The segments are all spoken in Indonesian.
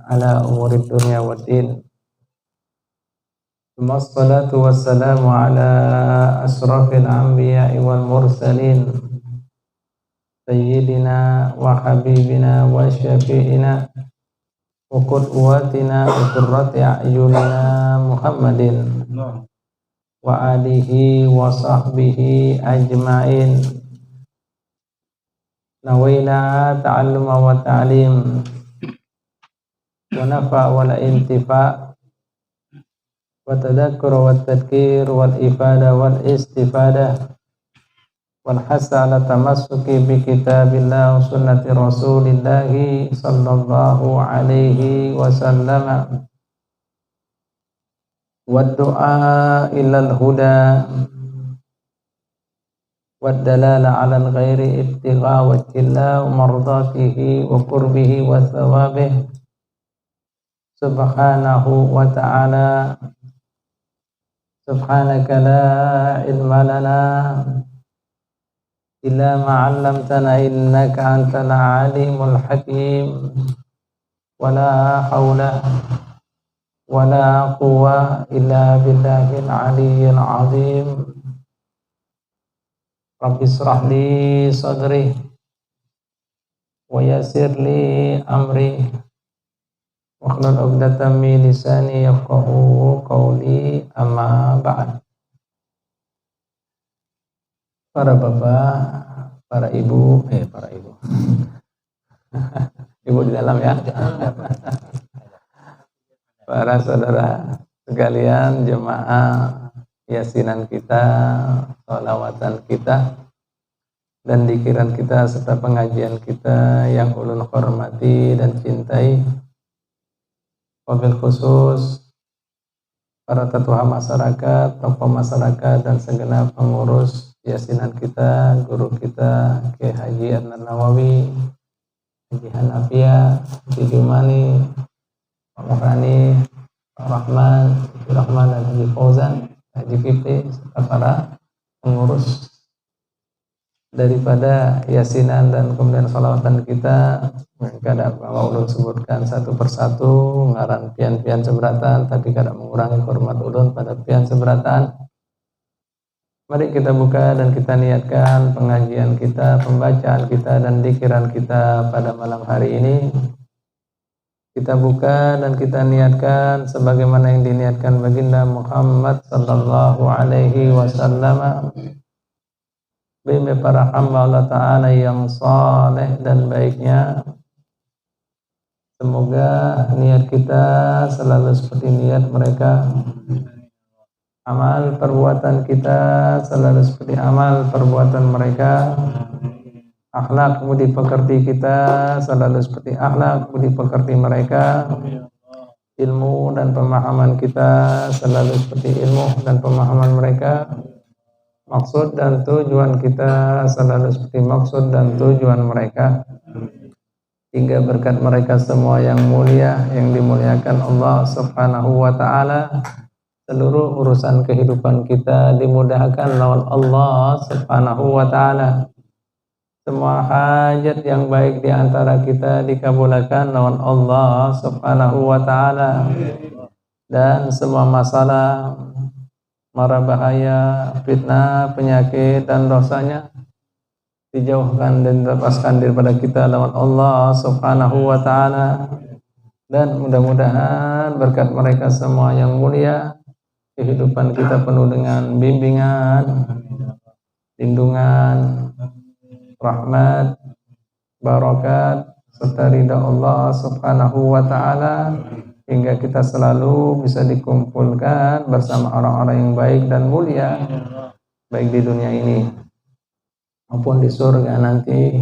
ala umuri dunya waddin. Wassalatu wassalamu ala asrafil anbiya'i wal mursalin sayyidina wa habibina wa syafi'ina wa qudwatina wa qurrati a'yunina Muhammadin wa alihi wa sahbihi ajma'in. Nawaina ta'alluma wa ta'lim wa nafa wa la intifa wa tadakkur wa tadkir wal ifada wal istifada wal hasa ala tamassuki bi kitabillah wa sunnati rasulillahi sallallahu alaihi wasallam wa du'a ilal huda wa dalala ala al-ghairi ibtigha wa jilla wa mardatihi wa qurbihi wa thawabihi subhanahu wa ta'ala. Subhanaka la ilma lana illa ma 'allamtana innaka antal alimul hakim. Wala haula wala quwwata illa billahil aliyyil azim. Rabbi shrah li sadri wa yassir li amri wahlul 'uqdatam min lisani yafqahu qawli, amma ba'd. Para bapak, para ibu, ibu di dalam ya. Para saudara sekalian, jemaah yasinan kita, sholawatan kita, dan dikiran kita serta pengajian kita yang ulun hormati dan cintai. Wabil khusus para tetua masyarakat, tokoh masyarakat, dan segenap pengurus yasinan kita, guru kita Kiai Haji Adnan Nawawi, Haji Hanafia, Haji Jumani, Pak Mahrani, Pak Rahman, Haji Rahman, dan Haji Fauzan, Haji Fitri, serta para pengurus daripada yasinan dan kemudian salawatan kita. Kada bahwa ulun sebutkan satu persatu ngaran pian-pian seberatan, tapi kada mengurangi hormat ulun pada pian seberatan. Mari kita buka dan kita niatkan pengajian kita, pembacaan kita, dan dikiran kita pada malam hari ini. Kita buka dan kita niatkan sebagaimana yang diniatkan baginda Muhammad sallallahu alaihi wasallam, bimbing para hamba Allah Ta'ala yang saleh dan baiknya. Semoga niat kita selalu seperti niat mereka, amal perbuatan kita selalu seperti amal perbuatan mereka, akhlak budi pekerti kita selalu seperti akhlak budi pekerti mereka, ilmu dan pemahaman kita selalu seperti ilmu dan pemahaman mereka, maksud dan tujuan kita selalu seperti maksud dan tujuan mereka, hingga berkat mereka semua yang mulia, yang dimuliakan Allah Subhanahu wa ta'ala, seluruh urusan kehidupan kita dimudahkan lawan Allah Subhanahu wa ta'ala. Semua hajat yang baik di antara kita dikabulkan lawan Allah Subhanahu wa ta'ala, dan semua masalah, mara bahaya, fitnah, penyakit, dan dosanya dijauhkan dan dilepaskan daripada kita lawan Allah Subhanahu wa ta'ala. Dan mudah-mudahan berkat mereka semua yang mulia, kehidupan kita penuh dengan bimbingan, lindungan, rahmat, barakat, serta ridha Allah Subhanahu wa ta'ala, hingga kita selalu bisa dikumpulkan bersama orang-orang yang baik dan mulia, baik di dunia ini maupun di surga nanti,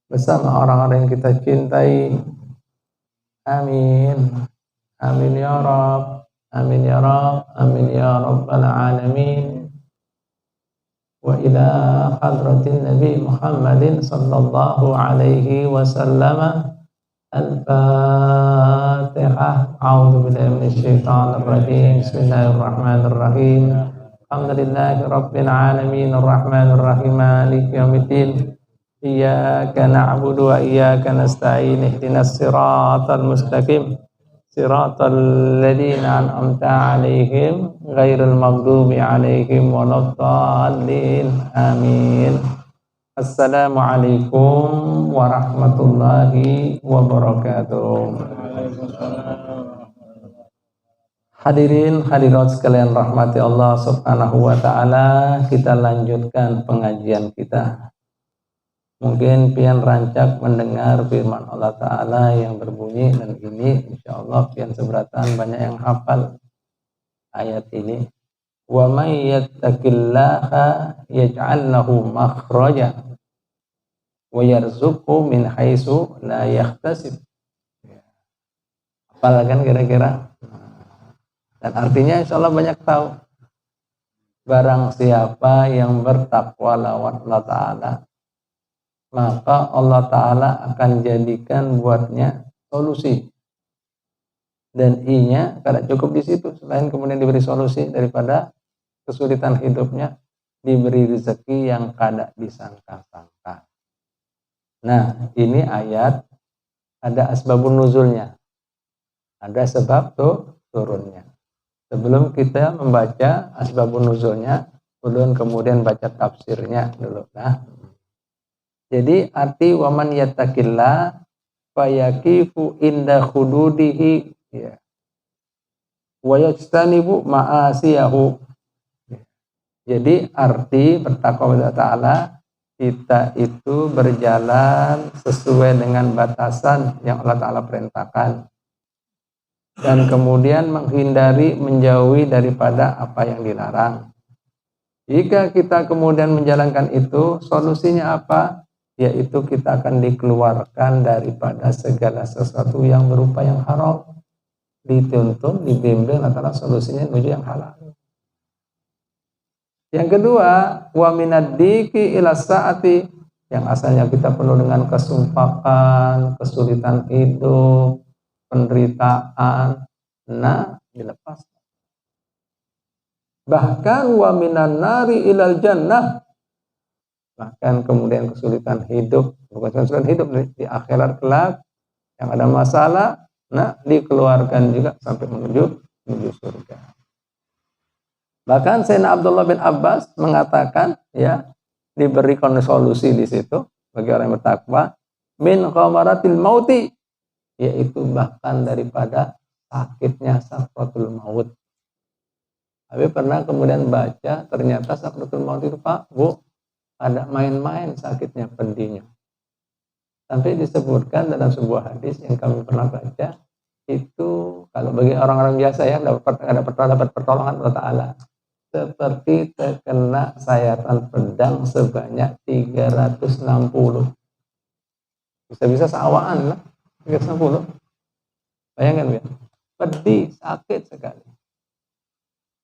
bersama orang-orang yang kita cintai. Amin. Amin ya Rabb. Amin ya Rabb. Amin ya Rabbal alamin. Wa ila hadratin Nabi Muhammadin sallallahu alaihi wasallam. Al-Fatihah. A'udzu billahi minasyaitonir rajim. Bismillahirrahmanirrahim. Alhamdulillahi rabbil alamin arrahmanir rahim maliki yaumiddin iyyaka na'budu wa iyyaka nasta'in ihdinas siratal mustaqim siratal ladzina an'amta 'alaihim ghairil maghdubi 'alaihim waladdallin amin. Assalamualaikum warahmatullahi wabarakatuh. Hadirin hadirat sekalian rahmati Allah Subhanahu wa taala, kita lanjutkan pengajian kita. Mungkin pian rancak mendengar firman Allah taala yang berbunyi, dan ini insyaallah pian seberatan banyak yang hafal ayat ini. Wa may yattaqillaha yaj'al lahu makhraja wa yarzuqhu min haitsu la yahtasib. Hafal kan kira-kira? Dan artinya insyaallah banyak tahu. Barang siapa yang bertakwa lawan Allah Ta'ala, maka Allah Ta'ala akan jadikan buatnya solusi. Dan I-nya kada cukup di situ, selain kemudian diberi solusi daripada kesulitan hidupnya, diberi rezeki yang kada disangka-sangka. Nah, ini ayat ada asbabun nuzulnya, ada sebab turunnya. Sebelum kita membaca asbabun nuzulnya, kemudian baca tafsirnya dulu. Nah, jadi arti waman yattaqillah fayakifu inda hududihi ya. Wa yajtanibu ma'asiyahu. Jadi arti bertakwa kepada Ta'ala, kita itu berjalan sesuai dengan batasan yang Allah Ta'ala perintahkan, dan kemudian menghindari, menjauhi daripada apa yang dilarang. Jika kita kemudian menjalankan itu, solusinya apa? Yaitu kita akan dikeluarkan daripada segala sesuatu yang berupa yang haram. Dituntun, dibimbing antara solusinya menuju yang halal. Yang kedua, wa minad-diki ila sa'ati, yang asalnya kita penuh dengan kesumpakan, kesulitan hidup, penderitaan, nah dilepas. Bahkan wa minan nari ilal jannah, bahkan kemudian kesulitan hidup, bukan kesulitan hidup di akhirat kelak yang ada masalah, nah dikeluarkan juga sampai menuju surga. Bahkan Sayyidina Abdullah bin Abbas mengatakan, ya, diberikan solusi di situ bagi orang yang bertakwa, min khamaratil mauti, yaitu bahkan daripada sakitnya sakratul maut. Tapi pernah kemudian baca, ternyata sakratul maut itu Pak, Bu, ada main-main sakitnya, pedihnya. Sampai disebutkan dalam sebuah hadis yang kami pernah baca, itu kalau bagi orang-orang biasa ya, dapat pertolongan Allah Ta'ala, seperti terkena sayatan pedang sebanyak 360. Bisa-bisa sawaan lah. 360. Bayangkan ya, pedih, sakit sekali.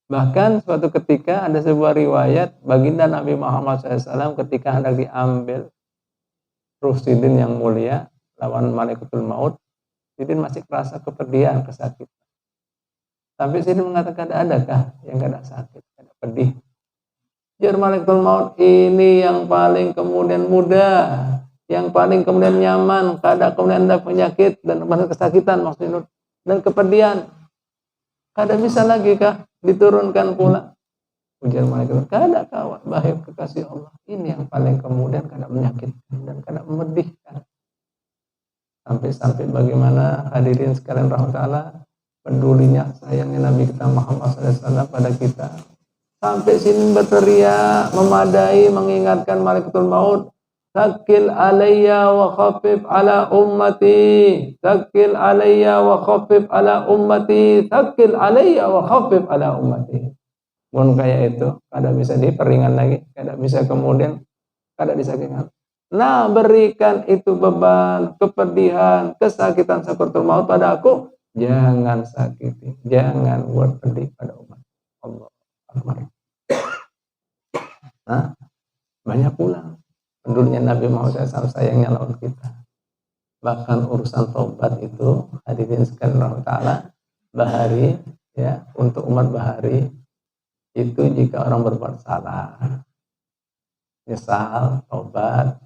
Bahkan suatu ketika ada sebuah riwayat baginda Nabi Muhammad SAW ketika hendak diambil ruh Sidin yang mulia lawan Malaikatul Maut, Sidin masih kerasa kepedihan, kesakitan. Sampai Sidin mengatakan, adakah yang kada sakit, kada pedih? Jar Malaikatul Maut, ini yang paling kemudian mudah, yang paling kemudian nyaman, kada kemudian ada penyakit dan kesakitan maksudnya dan kepedihan. Kada bisa lagi kah diturunkan pula? Ujar malaikat, kada kawan, bahaya kekasih Allah. Ini yang paling kemudian kada menyakitkan dan kada memedihkan. Sampai bagaimana hadirin sekalian rahmatullah, pedulinya sayangnya Nabi kita Muhammad SAW pada kita. Sampai sini berteriak, memadai, mengingatkan Malaikatul Maut, Takil alayya wa khafif ala ummati. Takil alayya wa khafif ala ummati. Takil alayya wa khafif ala ummati. Pun kayak itu, kada bisa diperingan lagi, kada bisa kemudian, kada disakitkan. Nah, berikan itu beban, kepedihan, kesakitan sakratul maut pada aku. Jangan sakiti, jangan buat pedih pada umat Allah. Nah, banyak pula pendulnya Nabi Muhammad SAW sayangnya lawan kita. Bahkan urusan taubat itu, hadirin sekalian rahmatullah, bahari ya, untuk umat bahari itu jika orang berbuat salah, nyesal, taubat,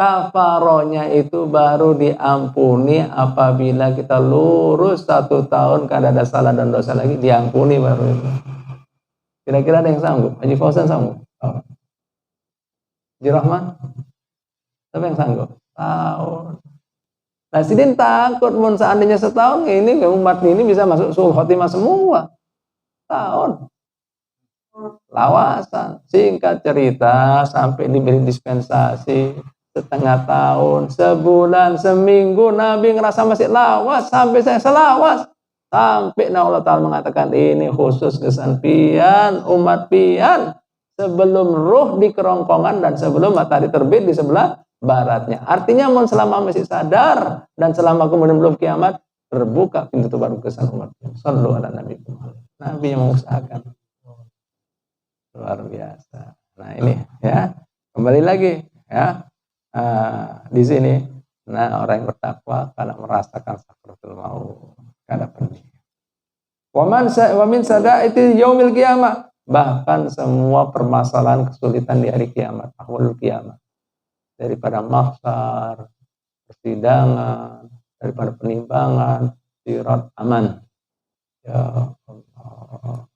Kafarohnya itu baru diampuni apabila kita lurus 1 tahun, kada ada salah dan dosa lagi, diampuni baru itu. Kira-kira ada yang sanggup? Haji Fauzan sanggup? Oh. Haji Rahman? Siapa yang sanggup? Tahun. Nah, Sidin takut mun seandainya setahun ini umat ini bisa masuk sul khotimah semua. Tahun. Lawasan. Singkat cerita sampai diberi dispensasi setengah tahun, sebulan, seminggu Nabi ngerasa masih lawas sampai saya selawas. Sampai Allah Ta'ala mengatakan ini khusus kesan pian, umat pian sebelum ruh di kerongkongan dan sebelum matahari terbit di sebelah baratnya. Artinya selama masih sadar dan selama kemudian belum kiamat, terbuka pintu baru kesan umat. Sallu ala Nabi. Nabi yang mengusahakan. Luar biasa. Nah ini ya, kembali lagi ya. Di sini, nah orang yang bertakwa kalau merasakan sakaratul maut, kada pedih. Wa min sadaiti yaumil qiyamah, bahkan semua permasalahan kesulitan di hari kiamat, ahwalul kiamat, daripada mahsyar, persidangan, daripada penimbangan, sirat aman. Ya Allah.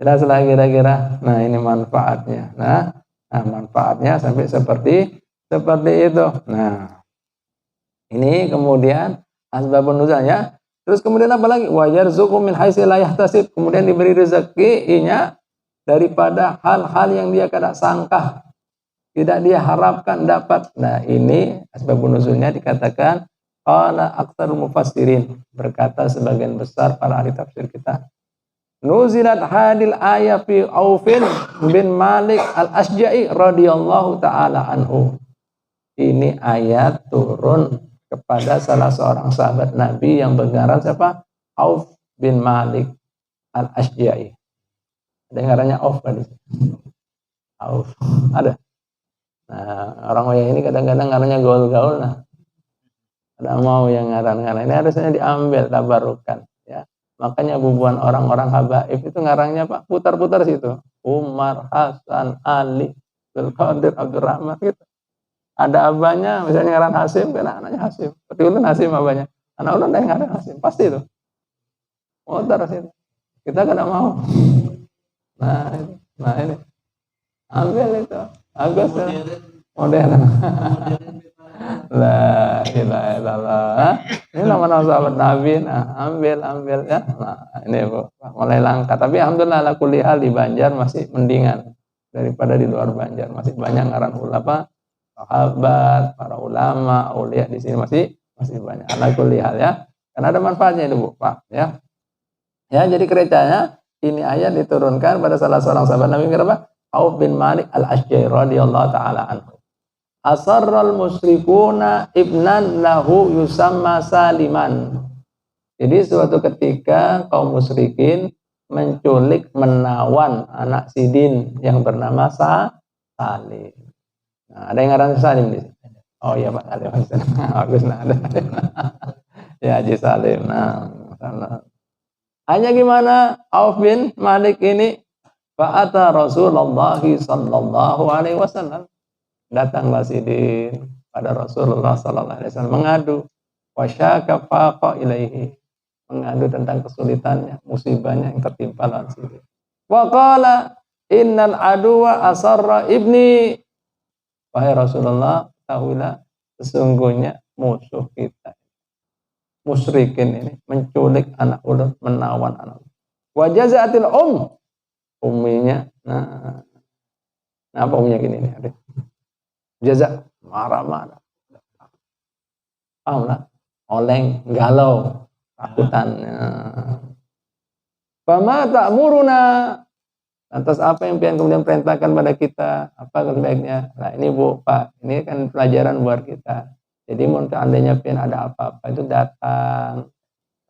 Jelaslah kira-kira. Nah ini manfaatnya. Nah manfaatnya sampai seperti itu. Nah, ini kemudian asbabun nuzulnya. Terus kemudian apa lagi? Wa yarzuqu min haitsu la yahtasib. Kemudian diberi rezekinya daripada hal-hal yang dia kada sangka, tidak dia harapkan dapat. Nah, ini asbabun nuzulnya dikatakan qala aktsarul mufassirin, berkata sebagian besar para ahli tafsir kita. Nuzilat hadil ayat fi Aufin bin Malik al-Asja'i radhiyallahu ta'ala anhu. Ini ayat turun kepada salah seorang sahabat Nabi yang bergelar siapa? Auf bin Malik al-Asja'i. Ada yang ngarannya Auf tadi? Auf. Ada? Nah, orang Wayang ini kadang-kadang ngarannya gaul-gaul. Nah, ada mau yang ngaran-ngaran. Ini harusnya diambil, tabarukan. Ya. Makanya bubuan orang-orang habaib itu ngarangnya Pak, putar-putar situ. Umar, Hasan, Ali, Zulqadir, Abdurrahman gitu. Ada abahnya, misalnya ngaran Hasim, kena anaknya Hasim. Seperti ulun Hasim abahnya. Anak ulun ada yang ngaran Hasim, pasti itu. Putar situ. Kita kada mau. Nah ini. Ambil itu. Agus modern. La ilaha illallah. Ini nama-nama sahabat Nabi. Nah, ambil ya. Nah, ini Bu, mulai langka. Tapi alhamdulillah ala kulli hal di Banjar masih mendingan daripada di luar Banjar. Masih banyak ngaran ulama, sahabat, para ulama, aulia di sini masih banyak. Ala kulli hal ya. Karena ada manfaatnya itu Bu, Pak, ya. Ya, jadi keretanya ini ayat diturunkan pada salah seorang sahabat Nabi kenapa? Auf bin Malik al-Asja'i radhiyallahu taala anhu. Asarral musyrikuna ibnan lahu yusamma Saliman. Jadi suatu ketika kaum musyrikin menculik, menawan anak Sidin yang bernama Salim. Nah, ada yang ngaran Salim di sini. Oh iya Pak Salim. Bagus nah ada. Ya Haji Salim. Nah, hanya gimana Auf bin Malik ini fa'ata Rasulullah sallallahu alaihi wasallam. Datanglah Sidin pada Rasulullah sallallahu alaihi wasallam mengadu wasyaka faqa ilaihi, mengadu tentang kesulitannya, musibahnya yang tertimpa lawan Sidin. Wa qala innal aduwa asarra ibni, wahai Rasulullah tahuilah sesungguhnya musuh kita musyrikin ini menculik anak ulun, menawan anak. Wa jazaatil umminya. Nah apa umminya gini nih adik? Jaza marah-marah, paham lah, oleng, galau, takutan. Fama ta'muruna, lantas apa yang pian kemudian perintahkan pada kita, apa sebaiknya? Nah ini Bu, Pak, ini kan pelajaran buat kita. Jadi mau seandainya pian ada apa-apa itu datang,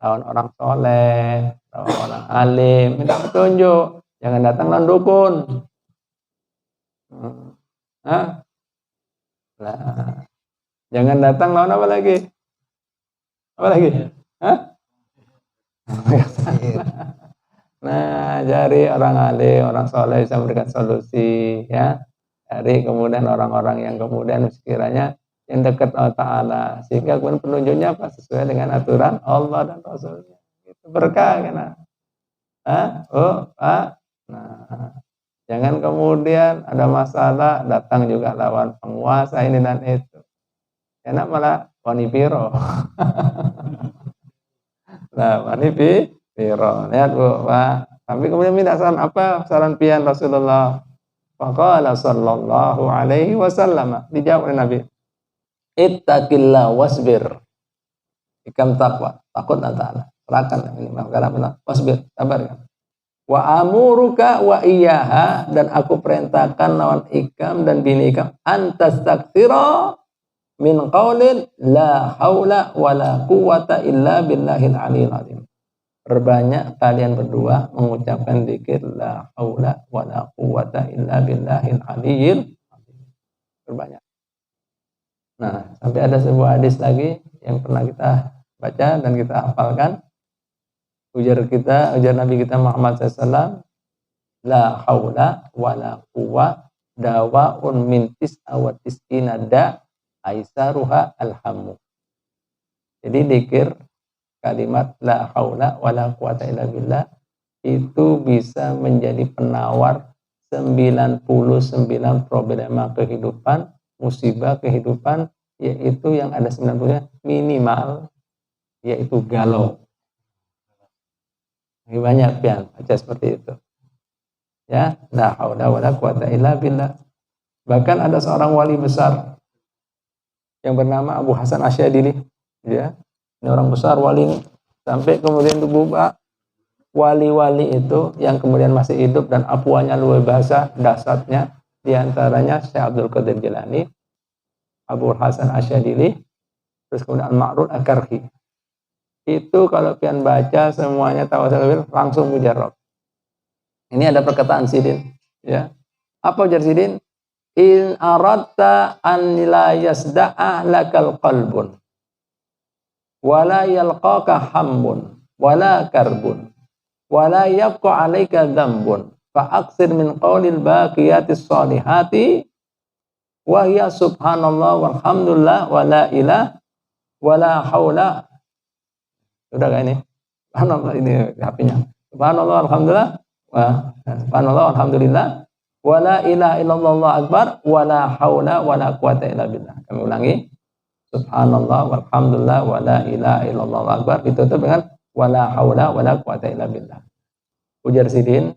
lawan orang soleh, lawan orang alim, minta petunjuk, jangan datang lawan dukun. Nah, jangan datang lawan apa lagi? Apa lagi? Hah? Nah, cari orang alim, orang soleh bisa memberikan solusi, ya. dari kemudian orang-orang yang kemudian sekiranya yang dekat Allah Ta'ala, sehingga kemudian penunjuknya apa? Sesuai dengan aturan Allah dan Rasulnya. Itu berkah kan? Nah, jangan kemudian ada masalah datang juga lawan penguasa ini dan itu. Enak malah wanipiro. Nah, wanipiro. Lihat Bu, Pak. Tapi kemudian minta saran apa? Saran pian Rasulullah. Faqala sallallahu alaihi wasallam. Dijawab oleh Nabi. Ittaqillah wasbir. Ikam taqwa. Takut Allah Ta'ala. Serahkan ini makanan benar. Wasbir. Sabar kan. Wa amuruka wa iyyaha, dan aku perintahkan lawan ikam dan bini ikam antastaktsira min qaulin la haula wala quwwata illa billahil aliyil azim. Perbanyak kalian berdua mengucapkan zikir la haula wala quwwata illa billahil aliyil azim. Perbanyak. Nah, sampai ada sebuah hadis lagi yang pernah kita baca dan kita hafalkan. Ujar Nabi kita Muhammad SAW, la haula wala quwwa dawaun min tis'awatis inada aisaruha alhamu. Jadi dzikir kalimat la haula wala quwata illa billah itu bisa menjadi penawar 99 problema kehidupan, musibah kehidupan, yaitu yang ada 90-nya minimal, yaitu galau. Banyak pian baca seperti itu. Ya, la haula wala quwata illa billah. Bahkan ada seorang wali besar yang bernama Abu Hasan Asyadili, ya. Ini orang besar wali ini. Sampai kemudian berubah wali-wali itu yang kemudian masih hidup dan apuannya luar biasa dahsyatnya, di antaranya Syekh Abdul Qadir Jilani, Abu Hasan Asyadili, terus kemudian Al-Ma'rur Al-Karhi. Itu kalau pian baca semuanya tawasul langsung mujarrab. Ini ada perkataan Sidin, ya. Apa ujar Sidin? In aradta an la yasda'a lakal qalbun wala yalqaka hammun wala karbun wala yabqa 'alaika dzambun fa aksir min qaulil baqiyatis shalihati wa hiya subhanallah walhamdulillah wala ilaha wala haula. Udah gak ini? Subhanallah, ini HP-nya. Subhanallah alhamdulillah subhanallah alhamdulillah wala ilaha illallah akbar wala haula wala quwata illa billah. Kami ulangi. Subhanallah walhamdulillah wala ilaha illallah akbar, ditutup dengan wala haula wala quwata illa billah. Ujar Sidin,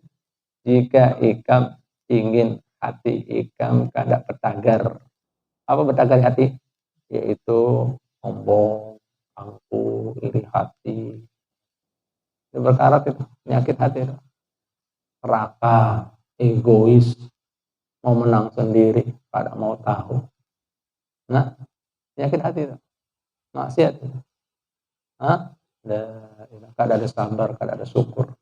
jika ikam ingin hati ikam kada bertagar. Apa bertagar hati? Yaitu sombong, angkuh, iri hati. Itu berkarat itu, penyakit hati itu. Raka, egois, mau menang sendiri, pada mau tahu. Nah, penyakit hati itu. Maksiat itu. Kada ada sabar, kada ada syukur.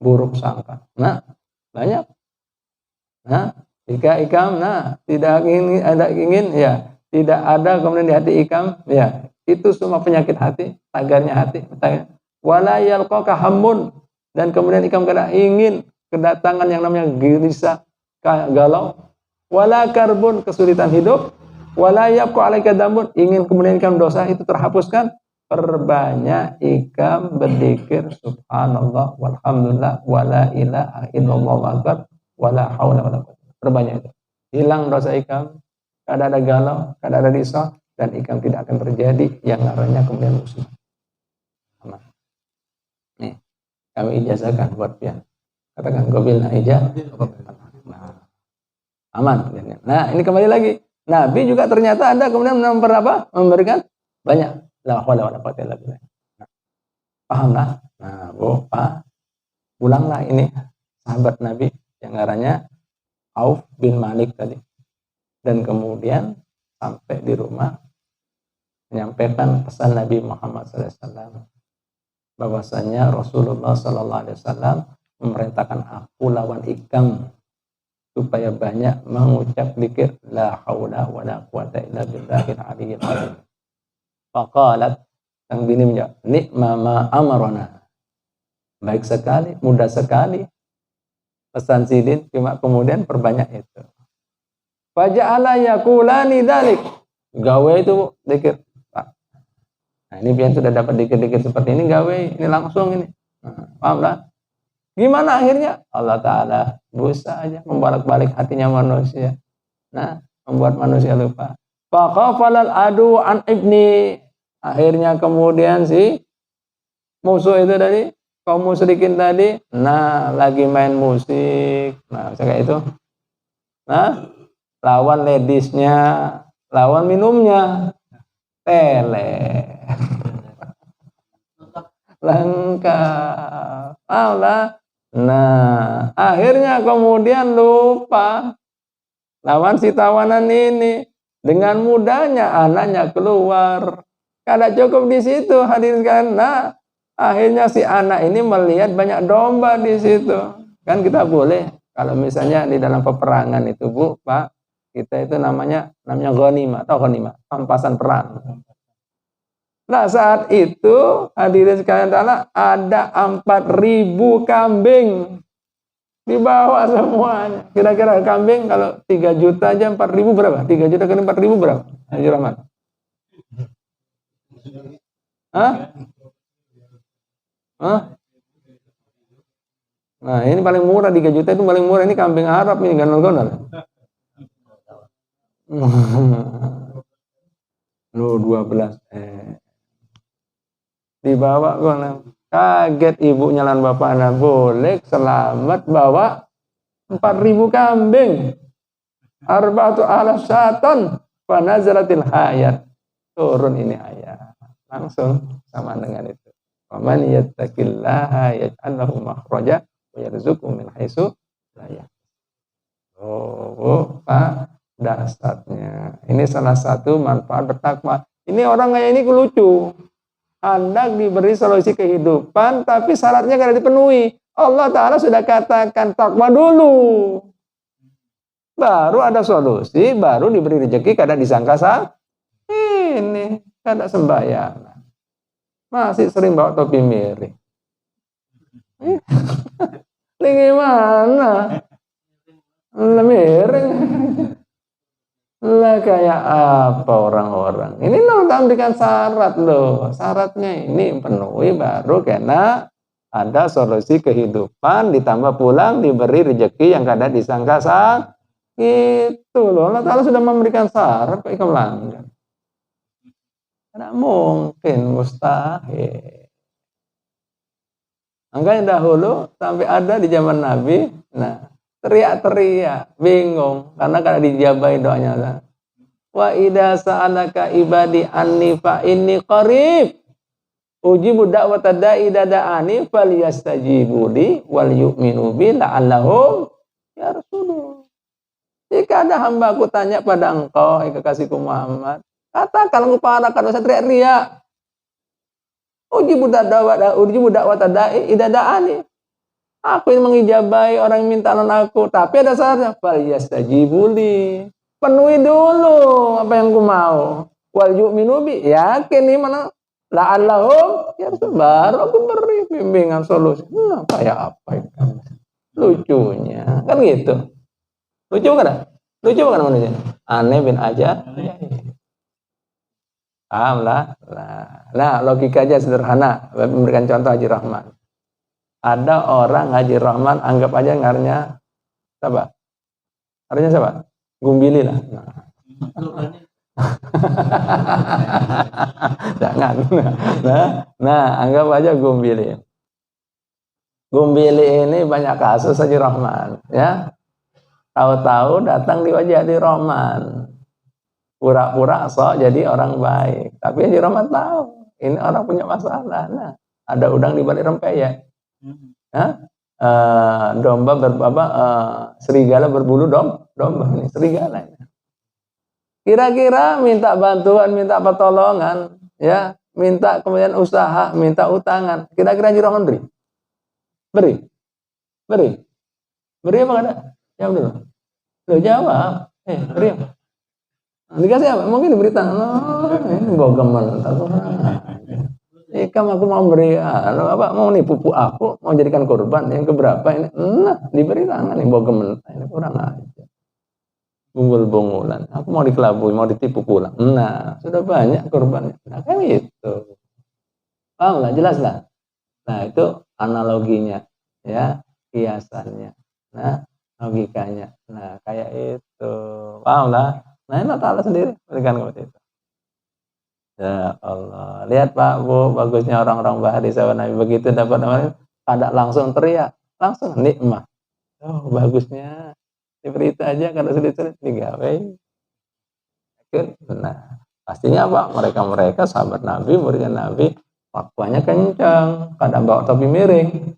Buruk sangka. Nah, banyak. Nah, jika ikam, tidak ingin, ya, tidak ada kemudian di hati ikam, ya, itu semua penyakit hati, tagarnya hati. Wala yalqaka hammun, dan kemudian ikam kada ingin kedatangan yang namanya gelisah, galau. Wala karbun, kesulitan hidup. Wala yabqa 'alaika dzambun, ingin kemudian ikam dosa itu terhapuskan. Perbanyak ikam berzikir subhanallah walhamdulillah wala ilaha illallah akbar wala haula wala quwwata. Perbanyak itu. Hilang dosa ikam, kada ada galau, kada ada risau, dan ikam tidak akan terjadi yang namanya kemudian musibah. Aman. Nih, kami ijazahkan buat pian. Katakan gobil ijazah. Nah, aman. Nah, ini kembali lagi. Nabi juga ternyata ada kemudian memberikan banyak. La haula wala quwwata illa billah. Pahamlah? Nah, Pak, ulanglah ini sahabat Nabi yang ngarannya Auf bin Malik tadi. Dan kemudian sampai di rumah menyampaikan pesan Nabi Muhammad SAW bahwasanya Rasulullah SAW memerintahkan aku lawan ikam supaya banyak mengucap zikir la haula wala quwwata illa billahil aliyyil azim. Faqalat, sang bini menjawab, ni'ma ma amarona. Baik sekali, mudah sekali. Pesan Sidin, cuma kemudian perbanyak itu. Faja'ala yaqulani dzalik. Gawe itu dikir. Nah, ini biar sudah dapat dikit-dikit seperti ini gawe, ini langsung ini. Nah, paham lah? Gimana akhirnya? Allah Ta'ala berusaha aja membolak-balik hatinya manusia. Nah, membuat manusia lupa. Faqafalal adu an ibni. Akhirnya kemudian si musuh itu tadi, kaum musyrikin tadi, nah lagi main musik. Nah, kayak itu. Nah, lawan ladiesnya, lawan minumnya. Tele. Lengkap. Allah. Nah, akhirnya kemudian lupa lawan si tawanan ini. Dengan mudahnya anaknya keluar. Kada cukup di situ hadirin sekalian. Nah, akhirnya si anak ini melihat banyak domba di situ. Kan kita boleh kalau misalnya di dalam peperangan itu, Bu, Pak, kita itu namanya ghanimah atau ghanimah, rampasan perang. Nah, saat itu hadirin sekalian ada 4.000 kambing dibawa semuanya. Kira-kira kambing kalau 3 juta aja 4.000 berapa? 3 juta kali 4.000 berapa? Haji Rahman. Hah? Hah? Nah, ini paling murah 3 juta itu paling murah. Ini kambing Arab ini ganal-ganal. Lu 12. Dibawa gua. Kaget ibunya lan bapaknya, boleh selamat bawa 4.000 kambing. Arba'atu alaf syatan fa nazalatil ayat. Turun ini ayat. Langsung sama dengan itu. Wa man yattaqillaha yaj'al lahu makhraja wa yarzuqhu min haitsu la yahtasib. Oh, Pak, dasarnya. Ini salah satu manfaat bertakwa. Ini orang kayak ini lucu. Hendak diberi solusi kehidupan, tapi syaratnya tidak dipenuhi. Allah Ta'ala sudah katakan takwa dulu. Baru ada solusi, baru diberi rezeki, kada disangka ini, kada sembahyang. Masih sering bawa topi miring. Gimana? Miring. Lah kayak apa orang-orang? Ini tak memberikan syarat loh. Syaratnya ini penuhi baru kena ada solusi kehidupan, ditambah pulang diberi rezeki yang kada disangka gitu loh. Allah Ta'ala sudah memberikan syarat kok ikam langgar. Tidak mungkin, mustahil. Makanya dahulu sampai ada di zaman Nabi, nah teriak-teriak, bingung karena kada dijabahi doanya. Wa idza sa'alaka ibadi anni fa inni qarib ujibu da'wata da'i dada'ani falyastajibu li wal yu'minu bi la'allahum yarshudun. Jika ada hamba aku tanya pada engkau, hai kekasihku Muhammad, katakan engkau parakan, usah teriak-teriak. Ujibu da'wata da'i dada'ani. Aku yang mengijabahi orang yang minta non aku, tapi ada syaratnya. Falyastajibu li. Penuhi dulu apa yang ku mau. Wal yu'minu bi, yakin nih mana? La'allahum ya baru aku beri bimbingan solusi. Nah, kayak apa itu? Lucunya kan gitu. Lucu kan? Lucu kan manusia? Aneh bin aja. Paham lah. Nah, logika aja sederhana. Memberikan contoh Haji Rahman. Ada orang Haji Rahman anggap aja ngarnya siapa? Ngarnya siapa? Gumbili lah. Jangan. Nah, anggap aja Gumbili. Gumbili ini banyak kasus Haji Rahman, ya. Tahu-tahu datang di wajah Haji Rahman. Pura-pura sok jadi orang baik. Tapi Haji Rahman tahu ini orang punya masalah. Nah, ada udang di balik rempeyek. Domba serigala berbulu domba ini serigala. Kira-kira minta bantuan, minta pertolongan, ya, minta kemudian usaha, minta utangan. Kira-kira Haji Rahman beri apa kada? Jawab dulu. Lo jawab. Beri apa? Dikasih apa? Mungkin diberi tangan. Ini bogeman. Ikam aku mau beri mau nih pupuk aku, mau jadikan korban yang keberapa ini? Nah, diberi tangan nih bogeman. Ini kurang aja. bungulan. Aku mau dikelabui, mau ditipu pulang. Nah, sudah banyak korbannya. Nah, kan itu. Paham lah, jelas lah. Nah, itu analoginya, ya, kiasannya. Nah, logikanya. Nah, kayak itu. Paham lah. Nah, Allah Ta'ala sendiri berikan seperti itu. Ya Allah. Lihat Pak, Bu, bagusnya orang-orang Bahari sahabat Nabi. Begitu dapat namanya, pada langsung teriak. Langsung nikmah. Oh, bagusnya. Diberita aja, kalau sulit-sulit digawe. Nah, pastinya Pak, mereka-mereka sahabat Nabi, murid Nabi, waktunya kencang. Kadang bawa topi miring.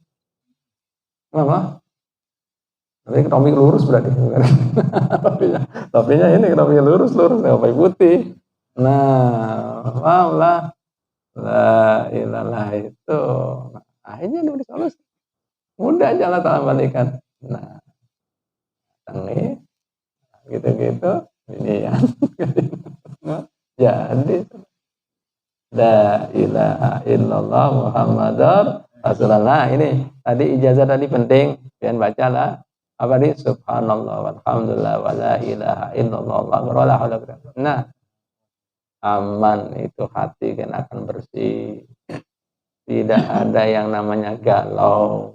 Kenapa? Tapi topi lurus berarti. topinya ini, topi lurus, topi putih. Nah, paham lah. La ilaha itu. Nah, akhirnya diberi solusi. Mudah aja Allah Ta'ala balikan. Nah, ini gitu-gitu. Ini ya. Jadi, la ilaha illallah Muhammadar Rasulullah. Ini tadi ijazah tadi penting. Pian bacalah. Apa di? Subhanallah walhamdulillah wa la ilaha illallah wala haula wala quwwata. Nah, aman itu hati kan akan bersih. Tidak ada yang namanya galau,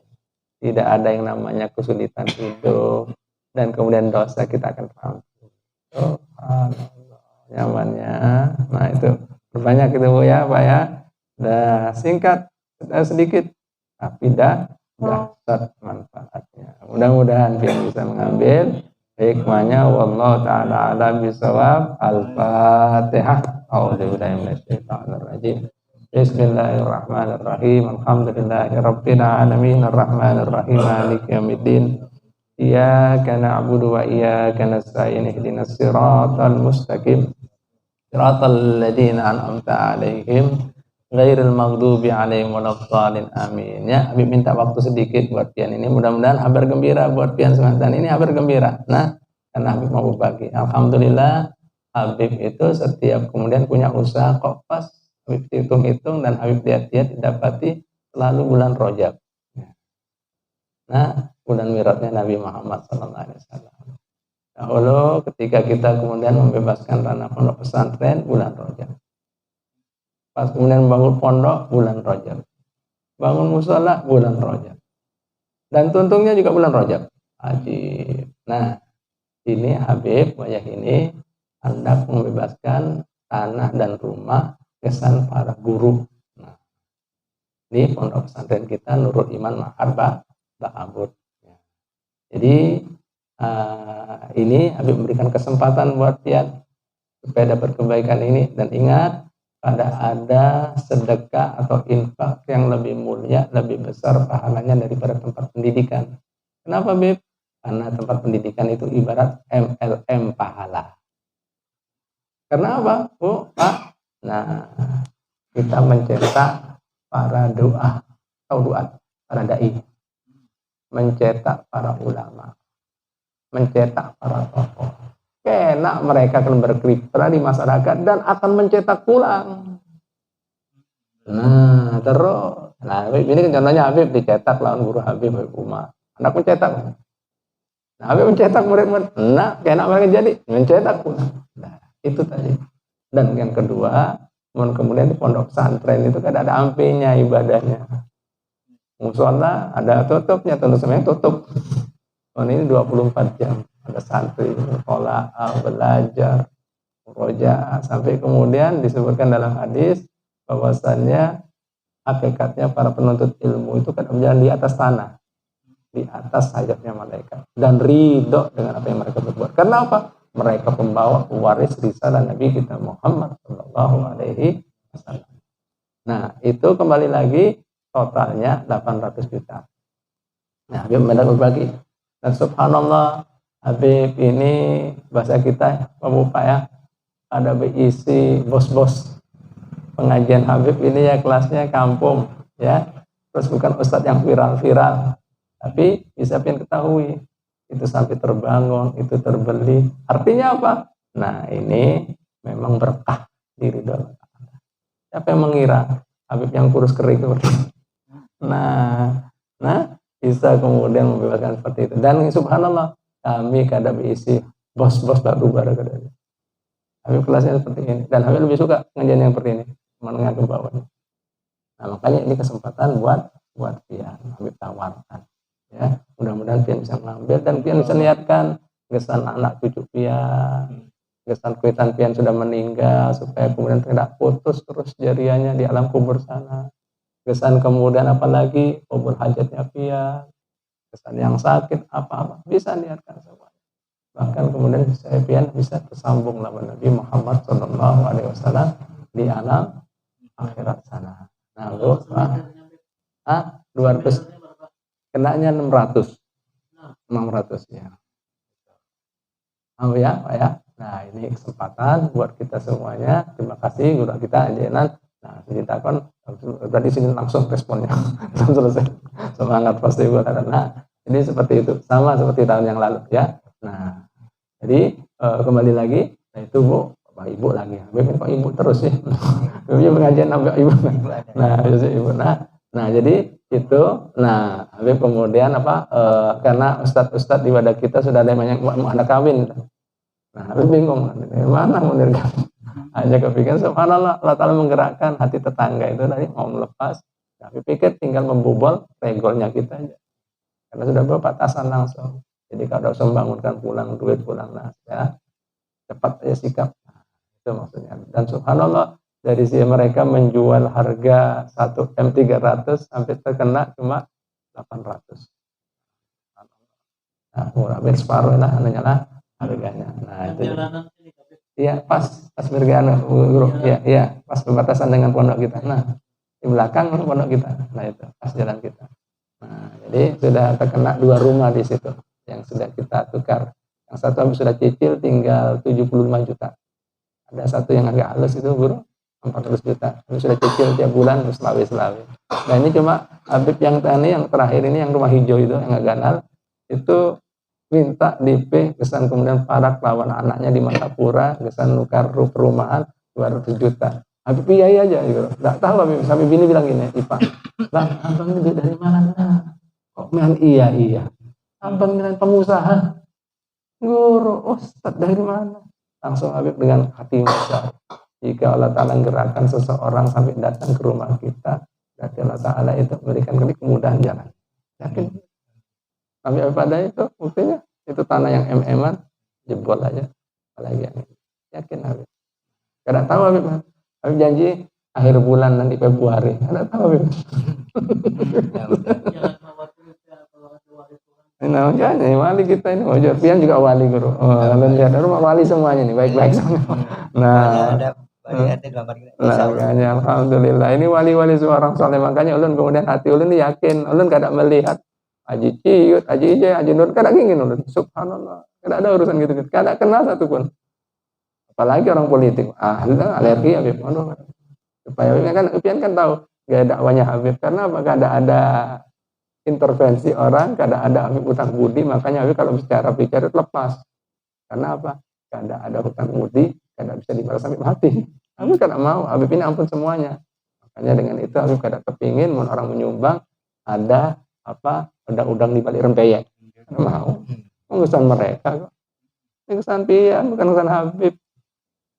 tidak ada yang namanya kesulitan hidup, dan kemudian dosa kita akan terampuni. Subhanallah, nyamannya. Nah itu berbanyak itu Bu ya Pak ya. Dah singkat, sedikit, tapi dahsyat manfaatnya. Mudah-mudahan kita bisa mengambil hikmahnya. Wallahu ta'ala a'lam bishawab. Al-Fatihah. A'udzubillahi minasyaitonir rajim. Bismillahirrahmanirrahim. Alhamdulillahirabbil alamin arrahmanir rahim maliki yaumiddin. Iyyaka na'budu wa iyyaka nasta'in ihdinas siratal mustaqim. Siratal ladzina an'amta 'alaihim ghairil maghdubi 'alaihim waladdallin. Amin. Ya, Habib minta waktu sedikit buat pian ini. Mudah-mudahan kabar gembira buat pian sematan ini, kabar gembira. Nah, karena Habib mau berbagi. Alhamdulillah Habib itu setiap kemudian punya usaha kok pas Habib hitung-hitung dan Habib lihat-lihat didapati selalu bulan Rajab. Nah, bulan miladnya Nabi Muhammad SAW. Dahulu ketika kita kemudian membebaskan tanah pondok pesantren bulan Rajab. Pas kemudian bangun pondok bulan Rajab. Bangun musola bulan Rajab. Dan tuntungnya juga bulan Rajab. Ajib. Nah, ini Habib wayah ini hendak membebaskan tanah dan rumah kesan para guru. Nah, di pondok pesantren kita Nurul Iman Mahar Ba'abud. Jadi ini Habib memberikan kesempatan buat dia supaya dapat kebaikan ini, dan ingat ada sedekah atau infak yang lebih mulia, lebih besar pahalanya daripada tempat pendidikan. Kenapa Bib? Karena tempat pendidikan itu ibarat MLM pahala. Kenapa Bu? Pak? Nah, kita mencetak para doa atau duat, para dai, mencetak para ulama, mencetak para tokoh. Enak mereka akan berkiprah di masyarakat dan akan mencetak pulang. Nah, terus. Nah, ini kan contohnya Habib dicetak lawan guru Habib Umar. Anak mencetak. Nah, Habib mencetak murid-murid. Nah, enak mereka jadi mencetak pulang. Nah, itu tadi. Dan yang kedua, kemudian di pondok pesantren itu kan ada ampinya ibadahnya. Musola ada tutupnya, tentu semuanya tutup. Ini 24 jam. Ada santri, sekolah, belajar, roja, sampai kemudian disebutkan dalam hadis bahwasannya hakikatnya para penuntut ilmu itu kan berjalan di atas tanah, di atas sayapnya malaikat, dan ridho dengan apa yang mereka berbuat. Karena apa? Mereka pembawa waris risalah Nabi kita Muhammad Sallallahu Alaihi Wasallam. Nah, itu kembali lagi totalnya 800 juta. Nah, Habib berbagi. Dan subhanallah, Habib ini bahasa kita Bapak ya, ada berisi bos-bos pengajian Habib ini ya, kelasnya kampung ya, terus bukan ustadz yang viral-viral, tapi bisa pian ketahui itu sampai terbangun, itu terbeli. Artinya apa? Nah, ini memang berkah diri dalam. Siapa yang mengira Habib yang kurus kering seperti itu? Nah, bisa kemudian membebaskan seperti itu. Dan subhanallah, kami kada berisi bos-bos batu bara katanya. Habib kelasnya seperti ini dan Habib lebih suka pengajian yang seperti ini, menengah ke bawah. Nah makanya ini kesempatan buat Pian, Habib tawarkan ya, mudah-mudahan Pian bisa mengambil dan Pian bisa niatkan gesan anak cucu Pian, gesan kuitan Pian sudah meninggal supaya kemudian tidak putus terus jariannya di alam kubur sana, gesan kemudian apalagi kubur hajatnya Pian, kesan yang sakit apa-apa bisa niatkan semua. Bahkan kemudian saya Pian bisa tersambung lawan Nabi Muhammad SAW di alam akhirat sana. Nah, lu 200 kenanya 600 ya. Oh ya, Pak ya. Nah, ini kesempatan buat kita semuanya. Terima kasih guru kita Anjenan. Nah, ceritakan tadi sini langsung responnya. Langsung selesai. Semangat pasti buat ada. Nah, ini seperti itu. Sama seperti tahun yang lalu ya. Nah, jadi kembali lagi, nah itu Bu, Bapak Ibu lagi. Kok Ibu terus sih? Ibu pengajian Bapak Ibu. Nah, Ibu. Nah, jadi itu. Nah, Habib kemudian karena ustadz-ustadz di wadah kita sudah ada yang mau anak kawin. Nah, Habib bingung, mana mau kawin? Hanya kepikiran subhanallah, Allah Ta'ala menggerakkan hati tetangga itu tadi mau melepas. Habib pikir tinggal membobol regolnya kita aja. Karena sudah berbatasan langsung. Jadi kalau usah membangunkan pulang duit, pulang ya, cepat aja sikap. Nah, itu maksudnya. Dan subhanallah, dari sini mereka menjual harga 1 M 300 sampai terkena cuma 800. Nah, murah separuh lah harganya. Nah, itu. Iya, pas bergana guru. Iya, pas berbatasan dengan pondok kita. Nah, di belakang pondok kita. Nah, itu pas jalan kita. Nah, jadi sudah terkena 2 rumah di situ yang sudah kita tukar. Yang satu habis sudah cicil tinggal 75 juta. Ada satu yang agak halus itu guru 400 juta. Ini sudah cicil tiap bulan selawi. Nah ini cuma Habib yang terakhir ini yang rumah hijau itu yang agak ganal itu minta DP kesan kemudian parak lawan anaknya di Martapura kesan nukar perumahan 200 juta. Habib iya aja gitu. Enggak tahu Habib ini bilang gini, "Ipa, Bang, abang ini dari mana? Kok main iya. Abang ini pengusaha." Guru, Ustadz dari mana? Langsung Habib dengan hati besar. Jika Allah Ta'ala gerakan seseorang sampai datang ke rumah kita, berarti Allah Ta'ala itu memberikan kemudahan jalan. Yakin? Sampai pada itu, buktinya itu tanah yang MM-an, jebol aja. Apalagi yang ini. Yakin Habib? Kadang tahu Habib. Habib janji akhir bulan nanti Februari. Kadang tahu Habib. Nah, makanya wali kita ini wajar. Pian juga wali guru. Kalian lihat rumah wali semuanya nih, baik-baik semua. Nah, makanya alhamdulillah ini wali-wali seorang soleh. Makanya ulun kemudian hati ulun yakin, ulun kada melihat Haji Ciut, Haji Ije, Haji Nur, kada ingin ulun. Subhanallah, kada ada urusan gitu, kada kenal satu pun. Apalagi orang politik. Alergi Habib. Supaya Pian kan tahu gaya dakwanya Habib karena apa? Kada ada intervensi orang, kada ada Habib utang budi, makanya Habib kalau bicara lepas. Karena apa? Kada ada hutang budi, kada bisa dibalas sampai mati. Habib kada mau, Habib ini ampun semuanya. Makanya dengan itu Habib kada kepingin orang menyumbang ada udang-udang di balik rempeyek. Kada mau. Urusan mereka kok. Urusan Pian, bukan urusan Habib.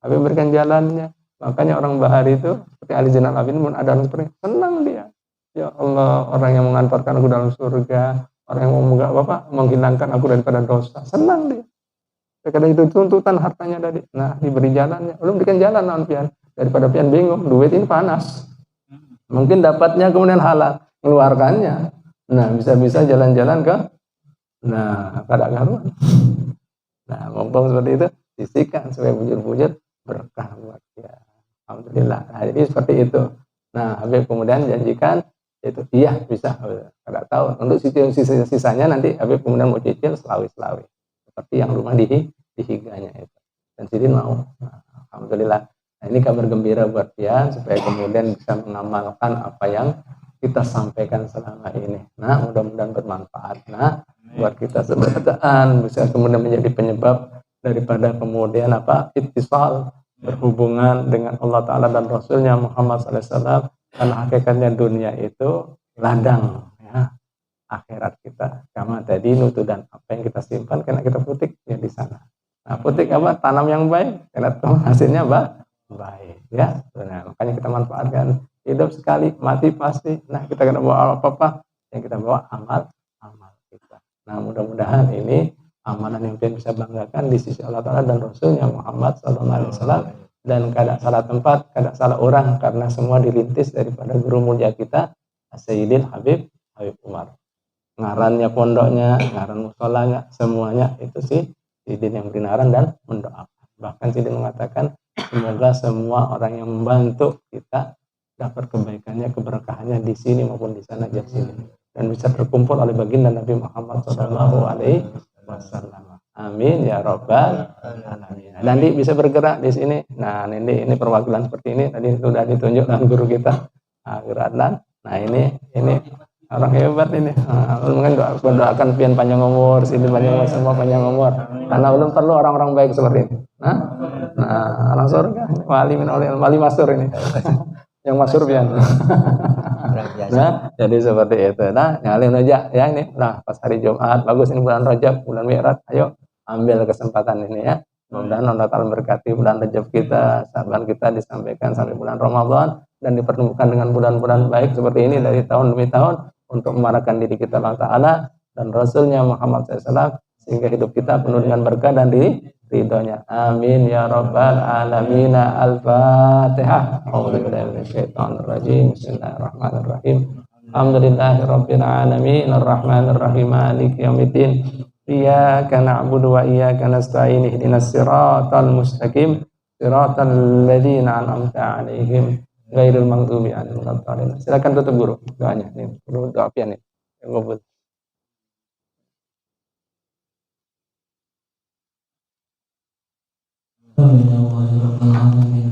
Habib berikan jalannya. Makanya orang Bahari itu seperti Ali Zainal Abidin pun ada seperti senang dia. Ya Allah, orang yang mengantarkan aku dalam surga, orang yang menghilangkan aku daripada dosa, senang dia. Karena itu tuntutan hartanya tadi. Nah, diberi jalannya. Belum berikan jalan lawan Pian. Daripada Pian bingung, duit ini panas. Mungkin dapatnya kemudian halal, mengeluarkannya. Nah, bisa-bisa jalan-jalan ke kada karuan. Nah, ngomong seperti itu, sisihkan supaya bujur-bujur berkah buat dia. Alhamdulillah. Nah, jadi seperti itu. Nah, Habib kemudian janjikan itu iya bisa, kada tahu untuk sisanya nanti Habib kemudian mau cicil selawi-selawi seperti yang rumah di higanya itu dan Sidin mau. Nah, alhamdulillah. Nah, ini kabar gembira buat Pian supaya kemudian bisa mengamalkan apa yang kita sampaikan selama ini. Nah, mudah-mudahan bermanfaat. Nah, buat kita sebetulnya bisa kemudian menjadi penyebab daripada kemudian ittisal berhubungan dengan Allah Ta'ala dan Rasulnya Muhammad SAW. Karena hakikatnya dunia itu ladang ya, akhirat kita. Kama tadi nutu dan apa yang kita simpan karena kita petik ya di sana. Nah, petik apa? Tanam yang baik, lihat hasilnya baik, ya. Nah, makanya kita manfaatkan hidup sekali, mati pasti. Nah, kita kena bawa apa-apa, yang kita bawa amal kita. Nah, mudah-mudahan ini amalan yang kita bisa banggakan di sisi Allah Ta'ala dan Rasulnya Muhammad SAW, dan kada salah tempat, kada salah orang, karena semua dirintis daripada guru mulia kita Sayyidil Habib Umar. Ngarannya pondoknya, ngaran musolanya, semuanya itu sih Sidin yang binaran dan mendoakan. Bahkan Sidin mengatakan semoga semua orang yang membantu kita dapat kebaikannya, keberkahannya di sini maupun di sana di sini, dan bisa terkumpul oleh baginda Nabi Muhammad SAW. Amin ya robbal alamin. Nanti bisa bergerak di sini. Nah, ini perwakilan seperti ini tadi sudah ditunjuk dengan guru kita, Geradlan. Nah, ini orang hebat ini. Mungkin berdoakan pian panjang umur, sini panjang umur, semua panjang umur. Karena belum perlu orang-orang baik seperti ini. Nah, orang surga, wali masur ini. Yang masur pian. Nah, jadi seperti itu. Nah, nyalin aja ya ini. Nah, pas hari Jumat, bagus ini bulan Rajab, bulan Mi'raj. Ayo ambil kesempatan ini ya. Mudah-mudahan Allah Ta'ala berkati bulan Rajab kita, Saban kita disampaikan sampai bulan Ramadan, dan dipertemukan dengan bulan-bulan baik seperti ini dari tahun demi tahun untuk memarakan diri kita Allah Ta'ala dan Rasulnya Muhammad SAW, sehingga hidup kita penuh dengan berkah dan ridhonya. Amin ya rabbal alamin. Al-Fatihah. A'udzubillahi minasyaitonirrajim. Bismillahirrahmanirrahim. Alhamdulillahirabbil alamin arrahmanir rahim maliki yaumiddin. Iyyaka na'budu wa iyyaka nasta'in. Ihdinas siratal mustaqim. Siratal ladzina an'amta 'alaihim ghairil maghdubi 'alaihim waladdallin. Silakan tutup guru doanya. Nih, guru doa pian nih. Yang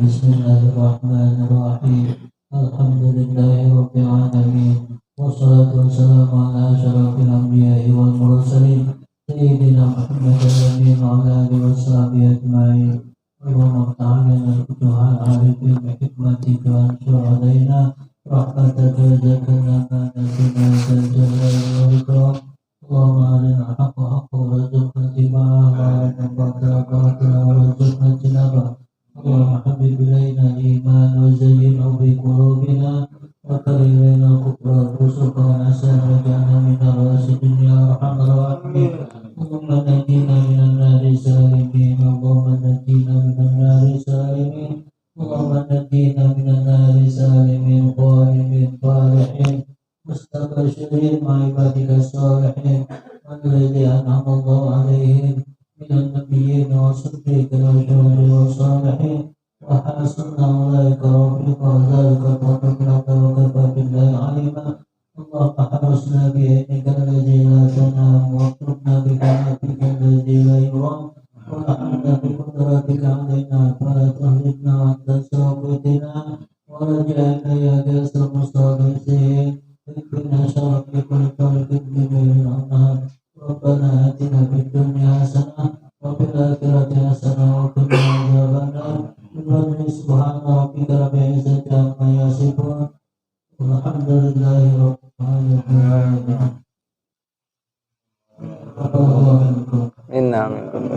Bismillahirrahmanirrahim. Alhamdulillahirabbil alamin. Wassalatu wassalamu ala asyrafil anbiya'i wal mursalin sayyidina Muhammadin nabiyyin wa ala alihi washabihi ajma'in. Allahumma ta'ala al-futuhal arifin bi hikmatika wa ansur alaina rahmataka zakana nasina jalal wal ikram. Allahumma arina al-haqqa haqqa warzuqna ittiba'ahu wa arina al-batila batila warzuqna ijtinabah. Allahumma habib ilaina al-iman wa zayyinhu bi qulubina wa karrih ilaina al-kufra wal fusuqa wal 'isyan waj'alna minal rasyidin ya arhamar rahimin. Allahumma najjina minan nari salimin. Allahumma najjina minan nari salimin. Allahumma najjina minan nari salimin qalimin falihin mustabshirin ma'ibadika salihin alladhi an'ama Allahu 'alaihim minan nabiyyin wa siddiqin wa syuhada'i wa salihin wa hasuna ulaika rafiqa. Dzalika fadlullah wa kafa billahi 'alima. Allahumma harusna bi ilmika alladhi la tanam wa akrumna bi rahmatika alladhi la yuram wa ahna bi qudratika 'alaina fala tuhlitna wa anta sabiqina wa raja'na ya ghasal mustaghisin. Ikfina syarri kulli tariqin bimin al-anhar. Rabbana atina fid dunya hasanah wa fil akhirati hasanah wa qina adzabannar. Subhana rabbika rabbil izzati amma yasifun. Alhamdulillahi rabbil alamin. minna minkum.